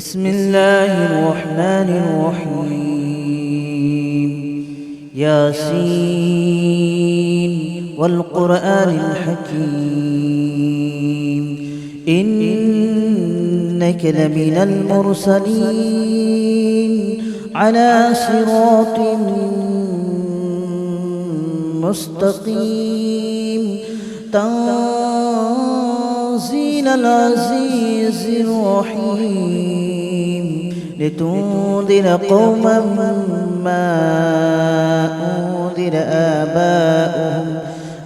بسم الله الرحمن الرحيم. ياسين والقرآن الحكيم إنك لمن المرسلين على صراط مستقيم تنزيل العزيز الرحيم لتنذر قوما ما أنذر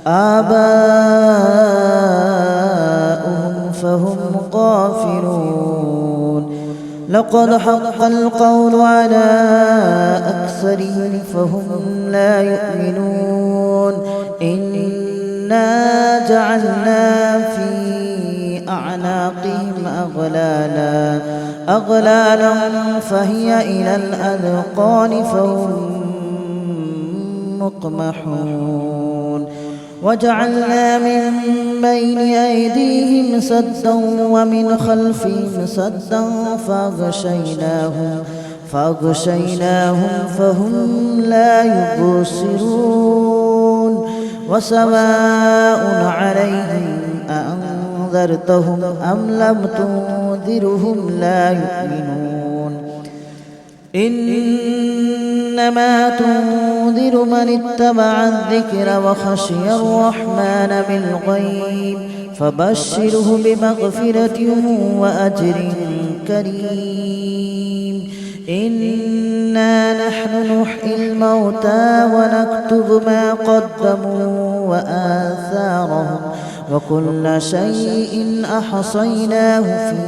آباؤهم فهم غافلون. لقد حق القول على أكثرهم فهم لا يؤمنون. إنا جعلنا في أعناقهم أغلالا فهي إلى الأذقان فهم مقمحون. وجعلنا من بين أيديهم سدا ومن خلفهم سدا فأغشيناهم فهم لا يبصرون. وسواء عليهم أأنذرتهم أم لم تنذرهم لا يؤمنون. إنما تنذر من اتبع الذكر وخشي الرحمن بالغيب فبشره بمغفرة وأجر كريم. إنا نحن نحيي الموتى ونكتب ما قدموا وآثارهم وكل شيء أحصيناه في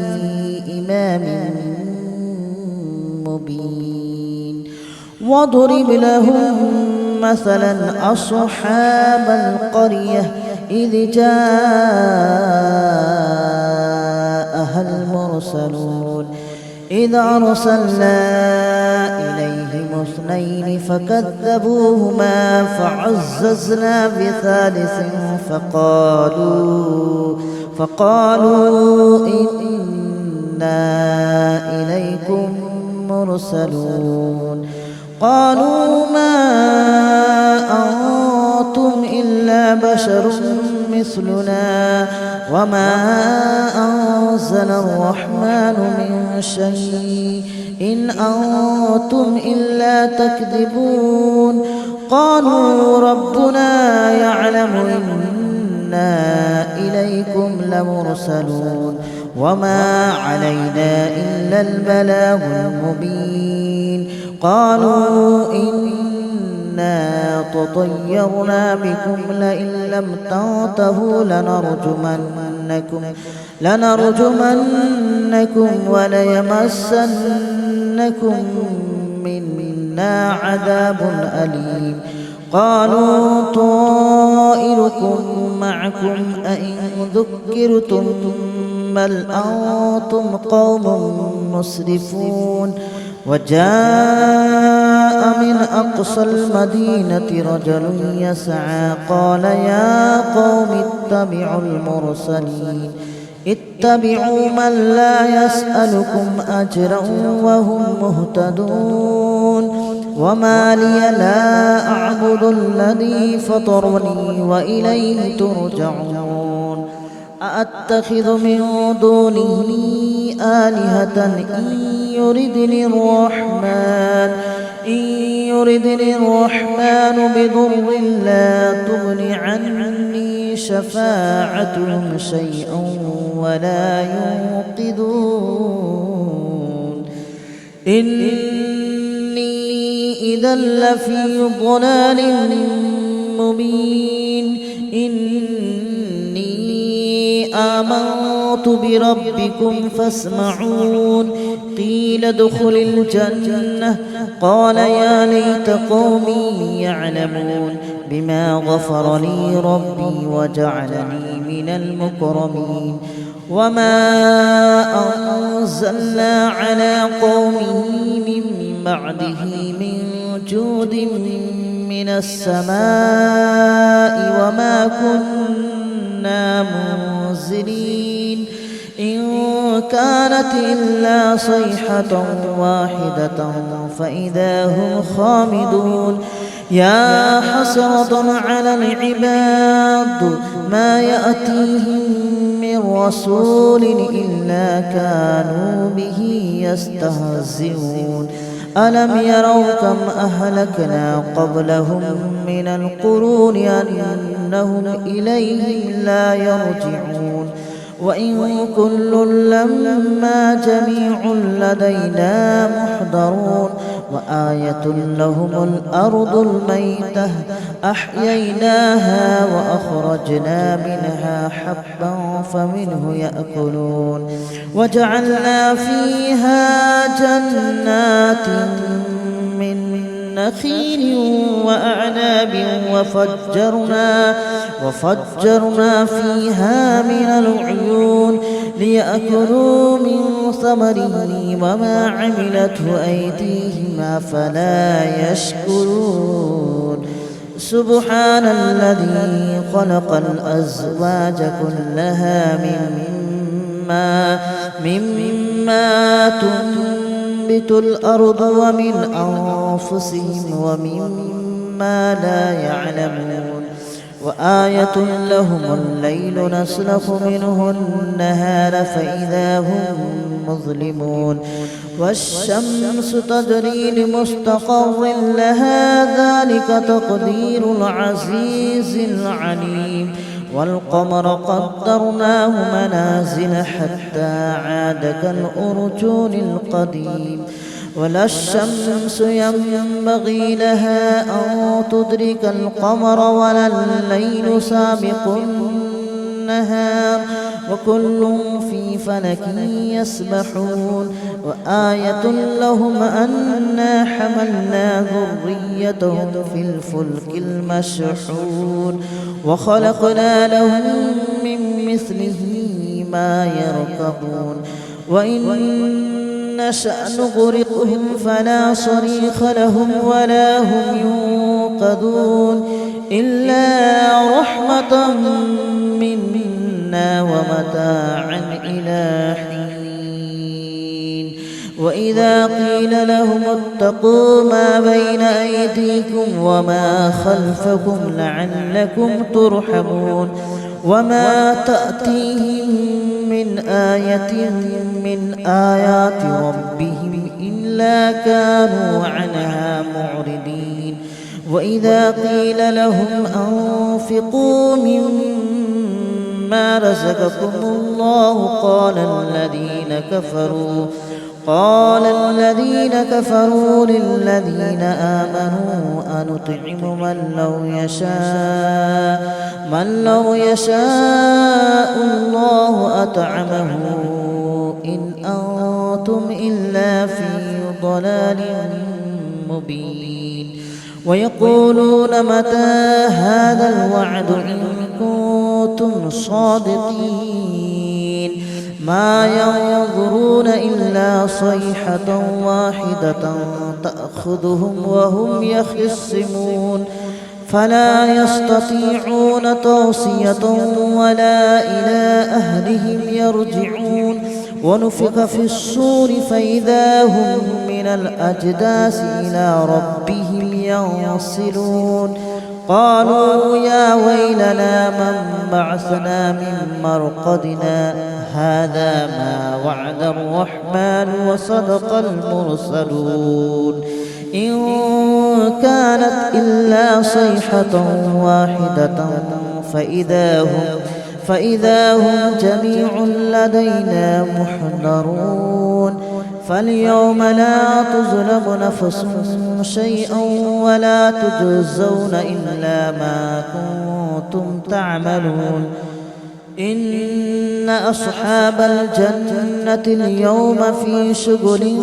إمام مبين. واضرب لهم مثلا أصحاب القرية إذ جاءها المرسلون إذ أرسلنا إليهم اثنين فكذبوهما فعززنا بثالث فقالوا إنا إليكم مرسلون. قالوا ما أنتم إلا بشر مثلنا وما أنزل الرحمن من شيء إن أنتم إلا تكذبون. قالوا ربنا يعلم إنا إليكم لمرسلون وما علينا إلا البلاغ المبين. قالوا إنا تطيرنا بكم لئن لم تنتهوا لنرجمنكم وليمسنكم منا عذاب أليم. قالوا طائركم معكم أئن ذكرتم بل أنتم قوم مسرفون. وجاء من أقصى المدينة رجل يسعى قال يا قوم اتبعوا من لا يسألكم أجرا وهم مهتدون. وما لي لا أعبد الذي فطرني وإليه ترجعون. أأتخذ من دونه آلهة إن يردني الرحمن بضر لا تغن عني شفاعتهم شيئا ولا ينقذون. إني إذا لفي ضلال مبين. آمنت بربكم فاسمعون. قيل ادخل الجنة قال يا ليت قومي يعلمون بما غفر لي ربي وجعلني من المكرمين. وما أنزلنا على قومه من بعده من جود من السماء وما كنا منزلين. إن كانت إلا صيحة واحدة فإذا هم خامدون يا حسرة على العباد ما يأتيهم من رسول إلا كانوا به يستهزئون ألم يروا كم أهلكنا قبلهم من القرون أنهم إليهم لا يرجعون وإن كل لما جميع لدينا محضرون وآية لهم الأرض الميتة أحييناها وأخرجنا منها حبا فمنه يأكلون وجعلنا فيها جنات من نخيل وأعناب وفجرنا فيها من العيون ليأكلوا من ثمره وما عملته أيديهم أفلا يشكرون سبحان الذي خلق الأزواج كلها مما تنبت الأرض ومن أنفسهم ومما لا يعلمون وآية لهم الليل نسلخ منه النهار فإذا هم مظلمون والشمس تجري لمستقر لها ذلك تقدير العزيز العليم والقمر قدرناه منازل حتى عاد كالأرجون القديم ولا الشمس ينبغي لها أن تدرك القمر ولا الليل سابق النهار وكل في فلك يسبحون وآية لهم أنا حملنا ذريتهم في الفلك المشحون وخلقنا لهم من مثله ما يركبون وإن نشأ نغرقهم فلا صريخ لهم ولا هم ينقذون إلا رحمة منا ومتاعا إلى حين وإذا قيل لهم اتقوا ما بين أيديكم وما خلفكم لعلكم ترحمون وما تأتيهم من آية من آيات ربهم إلا كانوا عنها معرضين وإذا قيل لهم أنفقوا مما رزقكم الله قال الذين كفروا للذين آمنوا أنطعم من لو يشاء الله أطعمه إن أنتم إلا في ضلال مبين ويقولون متى هذا الوعد إن كنتم صادقين ما ينظرون إلا صيحة واحدة تأخذهم وهم يخصمون فلا يستطيعون توصية ولا إلى أهلهم يرجعون ونفخ في الصور فإذا هم من الأجداث إلى ربهم ينسلون قالوا يا ويلنا من بعثنا من مرقدنا هذا ما وعد الرحمن وصدق المرسلون إن كانت إلا صيحة واحدة فإذا هم جميع لدينا محضرون فاليوم لا تظلم نفس شيئا ولا تجزون إلا ما كنتم تعملون إن أصحاب الجنة اليوم في شغل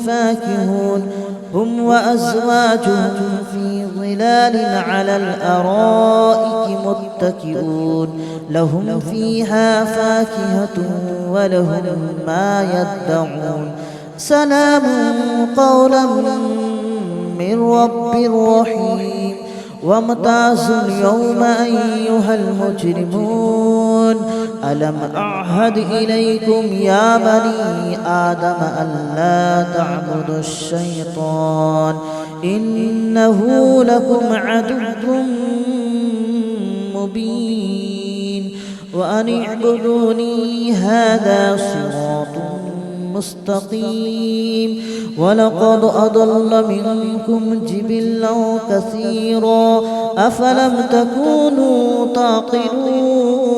فاكهون هم وأزواجهم في ظلال على الأرائك متكئون لهم فيها فاكهة ولهم ما يدعون سلام قولا من رب رحيم وامتازوا اليوم أيها المجرمون ألم أعهد إليكم يا بني آدم ألا تعبدوا الشيطان إنه لكم عدو مبين وأن اعبدوني هذا صراط مستقيم ولقد أضل منكم جبلا كثيرا أفلم تكونوا تعقلون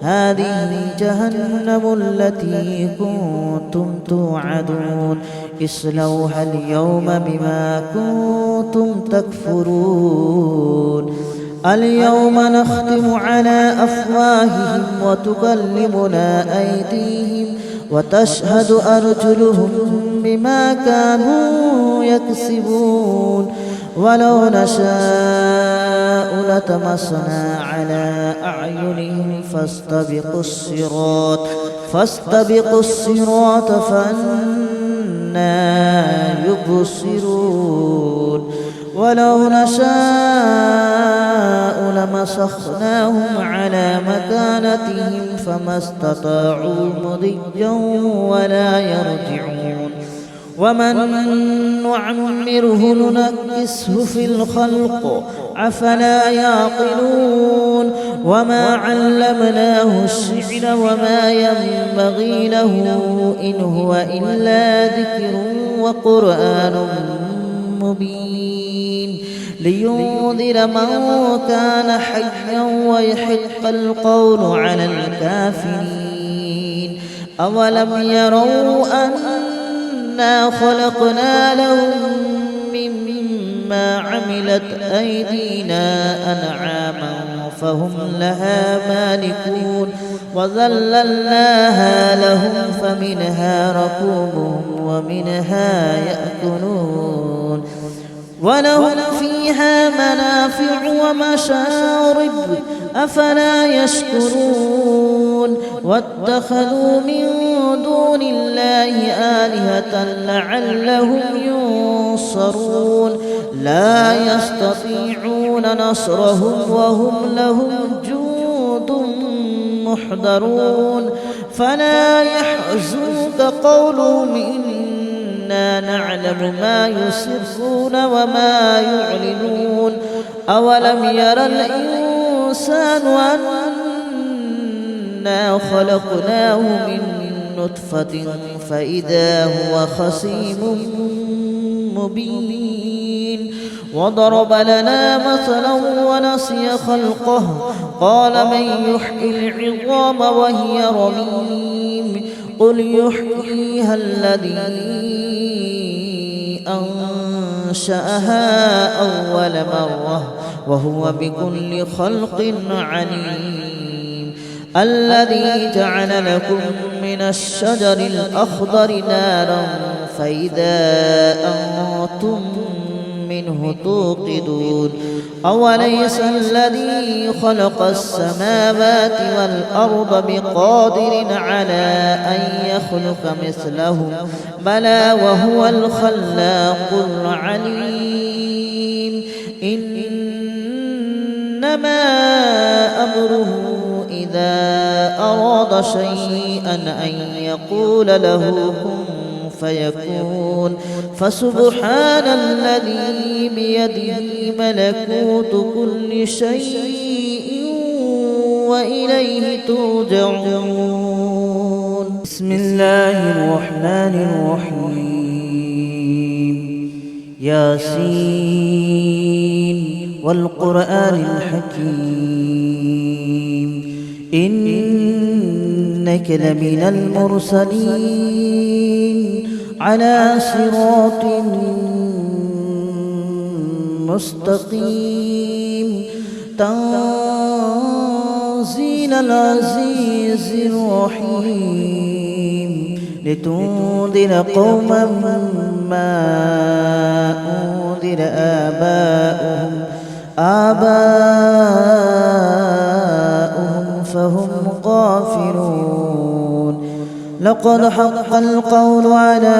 هذه جهنم التي كنتم توعدون اصلوها اليوم بما كنتم تكفرون اليوم نختم على أفواههم وتكلمنا أيديهم وتشهد أرجلهم بما كانوا يكسبون ولو نشاء لطمسنا على أعينهم فاستبقوا الصراط فأنى يبصرون ولو نشاء لمسخناهم على مكانتهم فما استطاعوا مضيا ولا يرجعون ومن نعمره ننكسه في الخلق أفلا يعقلون وما علمناه الشعر وما ينبغي له إن هو إلا ذكر وقرآن مبين لينذر من كان حيا ويحق القول على الكافرين أولم يروا أنا خلقنا لهم مما عملت أيدينا أنعاما فهم لها مالكون وذللناها لهم فمنها ركوبهم ومنها يأكلون ولهم فيها منافع ومشارب أفلا يشكرون واتخذوا من دون الله آلهة لعلهم ينصرون لا يستطيعون نصرهم وهم لهم جند محضرون فلا يحزنك قولهم إنا نعلم ما يسرون وما يعلنون أولم ير الإنسان أنا خلقناه من نطفة فإذا هو خصيم مبين وضرب لنا مثلا ونسي خلقه قال من يحيي العظام وهي رميم قل يحييها الذي أنشأها أول مرة وهو بكل خلق عليم الذي جعل لكم من الشجر الأخضر نارا فإذا أنتم منه توقدون أوليس الذي خلق السماوات والأرض بقادر على أن يخلق مثلهم بلى وهو الخلاق العليم إنما أمره إذا أراد شيئا أن يقول له كن فيكون فسبحان الذي بيده ملكوت كل شيء وإليه ترجعون بسم الله الرحمن الرحيم ياسين والقرآن الحكيم إنك لمن المرسلين على صراط مستقيم تنزيل العزيز الرحيم لتنذر قوما ما أنذر آباؤهم فهم غافلون لقد حق القول على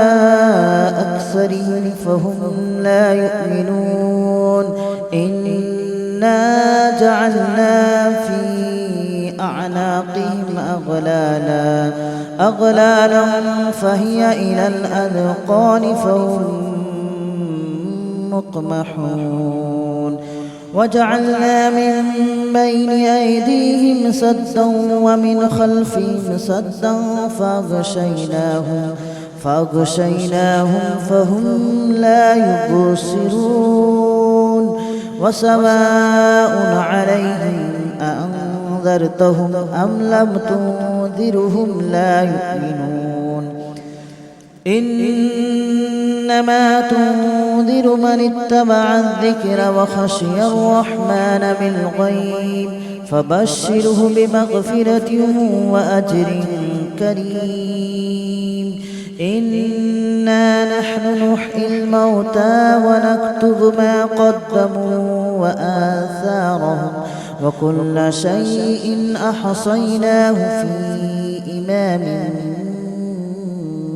أكثرهم فهم لا يؤمنون إنا جعلنا في أعناقهم أغلالا فهي إلى الأذقان فهم مقمحون وجعلنا من بين أيديهم سدا ومن خلفهم سدا فأغشيناهم فهم لا يبصرون وسواء عليهم أأنذرتهم أم لم تنذرهم لا يؤمنون إنما تنذر من اتبع الذكر وخشي الرحمن بالغيب فبشره بمغفرة وأجر كريم إنا نحن نحيي الموتى ونكتب ما قدموا وآثارهم وكل شيء أحصيناه في إمام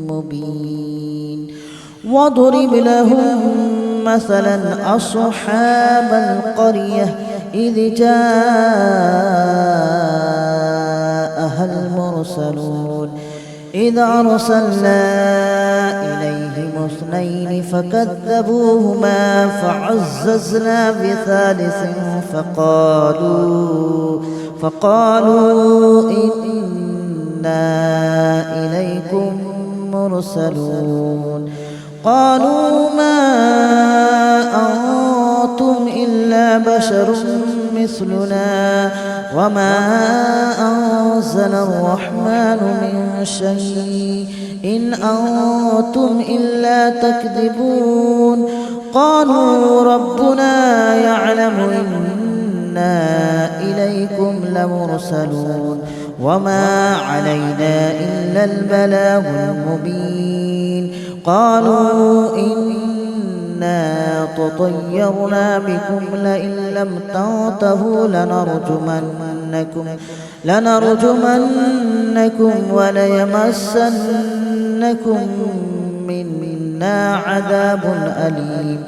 مبين واضرب لهم مثلا أصحاب القرية إذ جاءها المرسلون إذ أرسلنا إليهم اثنين فكذبوهما فعززنا بثالث فقالوا إنا إليكم مرسلون قالوا ما أنتم إلا بشر مثلنا وما أنزل الرحمن من شيء إن أنتم إلا تكذبون قالوا ربنا يعلم إنا إليكم لمرسلون وما علينا إلا البلاغ المبين قالوا إنا تطيرنا بكم لئن لم تنتهوا لنرجمنكم وليمسنكم منا عذاب أليم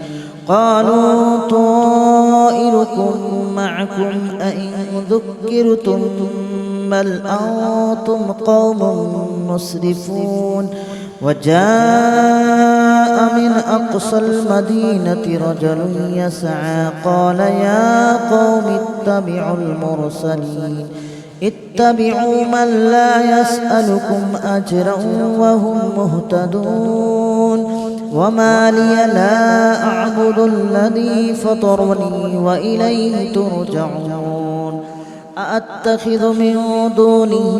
قالوا طائركم معكم أئن ذكرتم بل أنتم قوم مسرفون وجاء من أقصى المدينة رجل يسعى قال يا قوم اتبعوا من لا يسألكم أجرا وهم مهتدون وما لي لا أعبد الذي فطرني وإليه ترجعون أأتخذ من دونه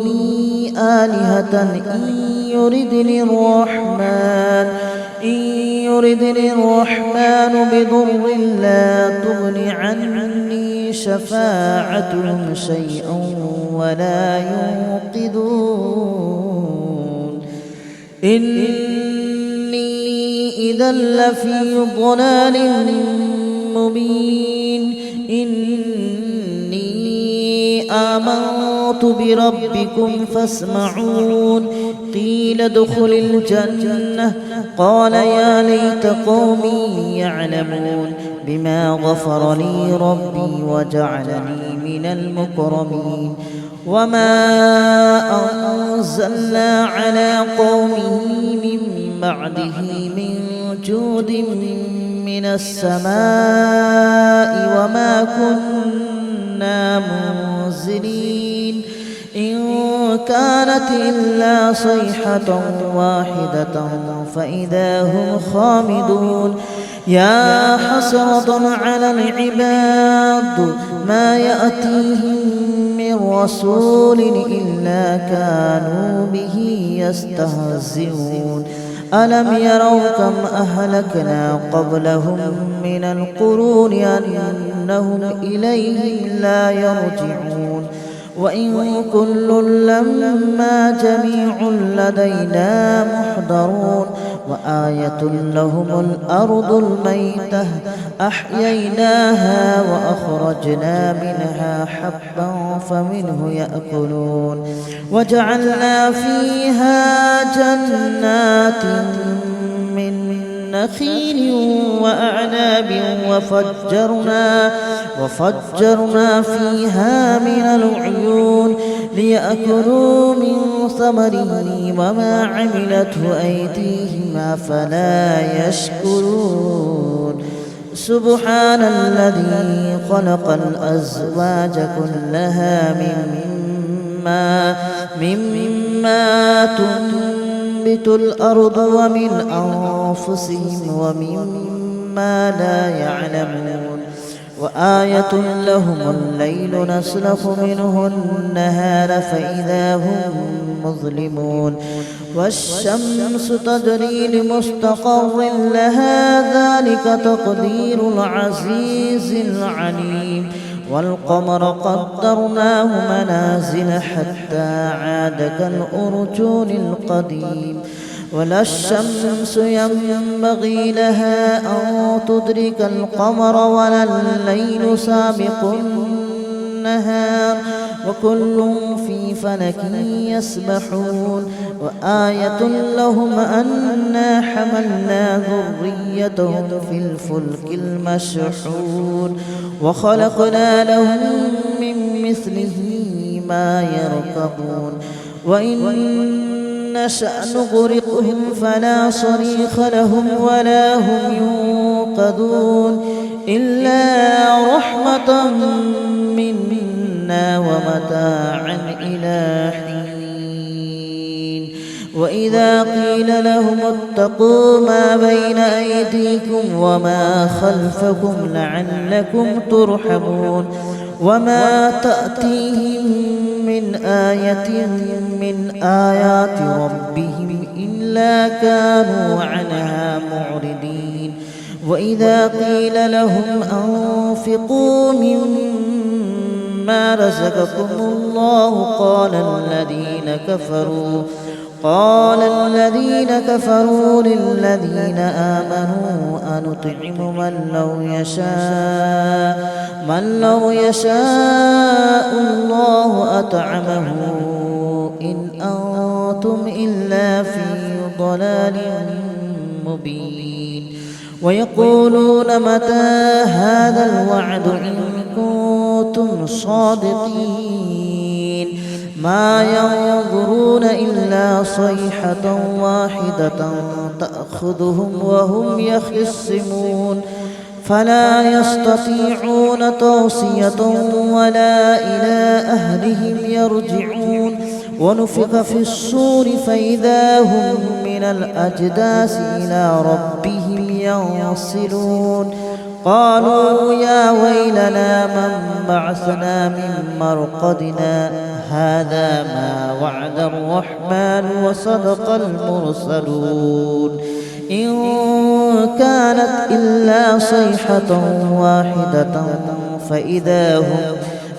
آلهة إن يردني الرحمن بضر لا تغن عني شفاعتهم شيئا ولا ينقذون إني إذا لفي ضلال مبين إني آمنت بربكم فاسمعون قيل ادخل الجنة قال يا ليت قومي يعلمون بما غفر لي ربي وجعلني من المكرمين وما أنزلنا على قومه من بعده من جود من السماء وما كنا منزلين إن كانت إلا صيحة واحدة فإذا هم خامدون يا حسرة على العباد ما يأتيهم من رسول إلا كانوا به يستهزئون ألم يروا كم أهلكنا قبلهم من القرون أنهم إليهم لا يرجعون وإن كل لما جميع لدينا محضرون وآية لهم الأرض الميتة أحييناها وأخرجنا منها حبا فمنه يأكلون وجعلنا فيها جنات من نخيل وأعناب وفجرنا فيها من العيون ليأكلوا من ثمره وما عملته أيديهم أفلا يشكرون سبحان الذي خلق الأزواج كلها مما تنبت الأرض ومن أنفسهم ومما لا يعلمون وآية لهم الليل نسلخ منه النهار فإذا هم مظلمون والشمس تجري لمستقر لها ذلك تقدير العزيز العليم والقمر قدرناه منازل حتى عاد كالأرجون القديم ولا الشمس ينبغي لها أن تدرك القمر ولا الليل سابق النهار وكل في فلك يسبحون وآية لهم أنا حملنا ذريتهم في الفلك المشحون وخلقنا لهم من مثله ما يركبون وإن نشأ نغرقهم فلا صريخ لهم ولا هم ينقذون إلا رحمة منا ومتاعا إلى حين وإذا قيل لهم اتقوا ما بين أيديكم وما خلفكم لعلكم ترحمون وما تأتيهم من آية من آيات ربهم إلا كانوا عنها معرضين وإذا قيل لهم أنفقوا مما رزقكم الله قال الذين كفروا للذين آمنوا أنطعم من لو يشاء الله أطعمه إن أنتم إلا في ضلال مبين ويقولون متى هذا الوعد إن كنتم صادقين ما ينظرون إلا صيحة واحدة تأخذهم وهم يخصمون فلا يستطيعون توصية ولا إلى أهلهم يرجعون ونفخ في الصور فإذا هم من الأجداث إلى ربهم ينسلون قالوا يا ويلنا من بعثنا من مرقدنا هذا ما وعد الرحمن وصدق المرسلون إن كانت إلا صيحة واحدة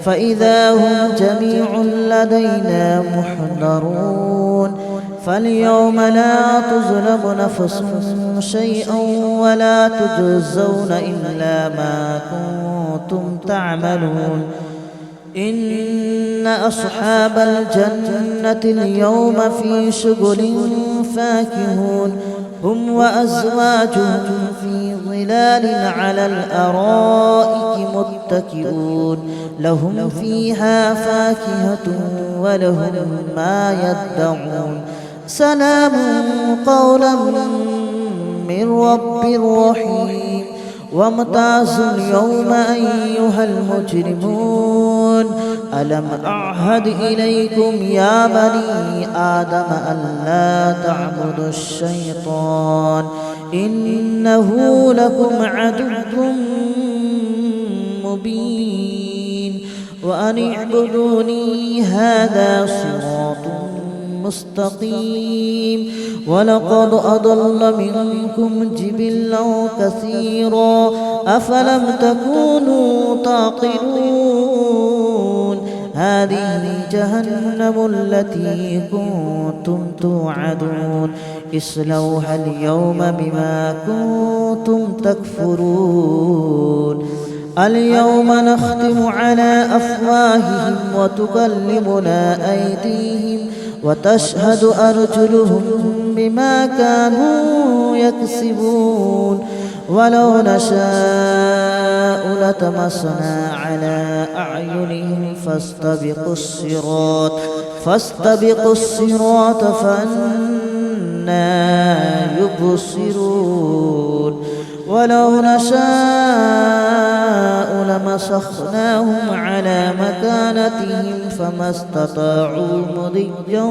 فإذا هم جميع لدينا محضرون فاليوم لا تظلم نفس شيئا ولا تجزون إلا ما كنتم تعملون إن أصحاب الجنة اليوم في شغل فاكهون هم وأزواجهم في ظلال على الأرائك متكئون لهم فيها فاكهة ولهم ما يدعون سلام قولا من رب رحيم وامتازوا اليوم أيها المجرمون ألم أعهد إليكم يا بني آدم ألا تعبدوا الشيطان إنه لكم عدو مبين وأن اعبدوني هذا صراط مستقيم ولقد أضل منكم جبلا كثيرا أفلم تكونوا تعقلون هذه جهنم التي كنتم توعدون اصلوها اليوم بما كنتم تكفرون اليوم نختم على أفواههم وتكلمنا أيديهم وتشهد أرجلهم بما كانوا يكسبون ولو نشاء لطمسنا على أعينهم فاستبقوا الصراط فأنى يبصرون ولو نشاء لمسخناهم على مكانتهم فما استطاعوا مضيا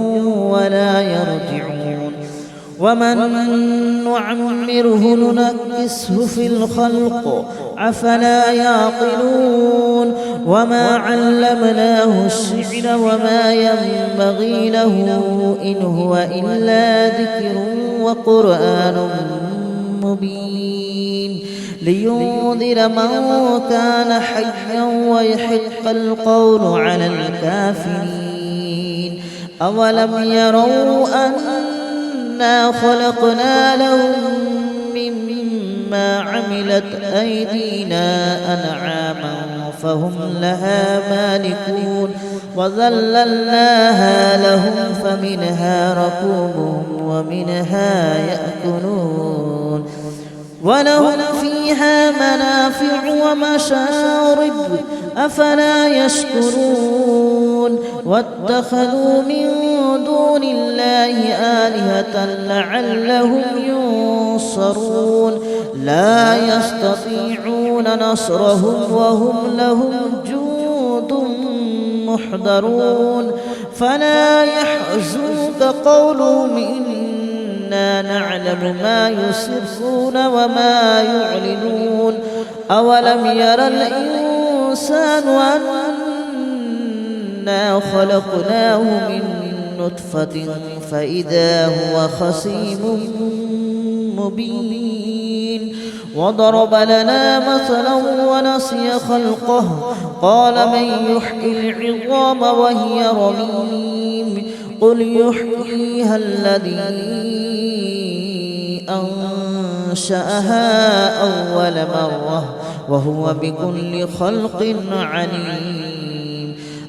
ولا يرجعون ومن نعمره ننكسه في الخلق أفلا يعقلون وما علمناه الشعر وما ينبغي له إن هو إلا ذكر وقرآن مبين لينذر من كان حيا ويحق القول على الكافرين أولم يروا أنا خلقنا لهم مما عملت أيدينا أنعاما فهم لها مالكون وذللناها لهم فمنها ركوبهم ومنها يأكلون ولهم فيها منافع ومشارب أفلا يشكرون واتخذوا من دون الله آلهة لعلهم ينصرون لا يستطيعون نصرهم وهم لهم جند محضرون فلا يحزنك قولهم إنا نعلم ما يسرون وما يعلنون أولم ير الإنسان أنا خلقناه من نطفة فإذا هو خصيم مبين وضرب لنا مثلا ونسي خلقه قال من يحيي العظام وهي رميم قل يحييها الذي أنشأها أول مرة وهو بكل خلق عليم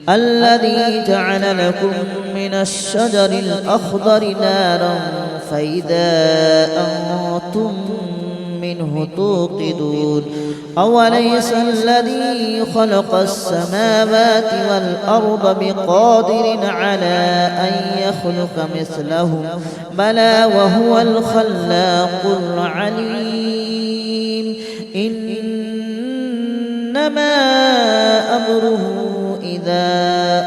الذي جعل لكم من الشجر الأخضر نارا فإذا أنتم منه توقدون أوليس الذي خلق السماوات والأرض بقادر على أن يخلق مثلهم بلى وهو الخلاق العليم إنما أمره إذا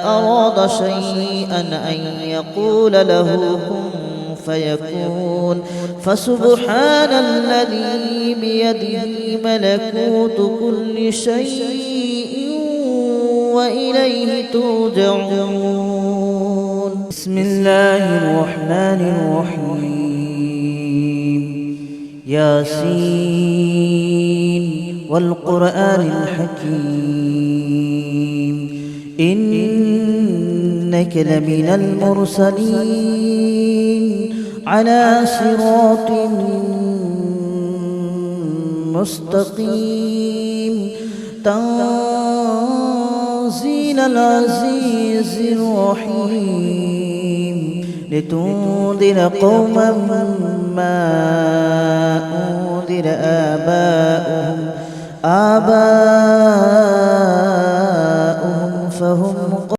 أراد شيئا أن يقول له كن فيكون فسبحان الذي بيده ملكوت كل شيء وإليه ترجعون بسم الله الرحمن الرحيم ياسين والقرآن الحكيم إنك لمن المرسلين على صراط مستقيم تنزيل العزيز الرحيم لتنذر قوما ما أنذر آباؤهم فهم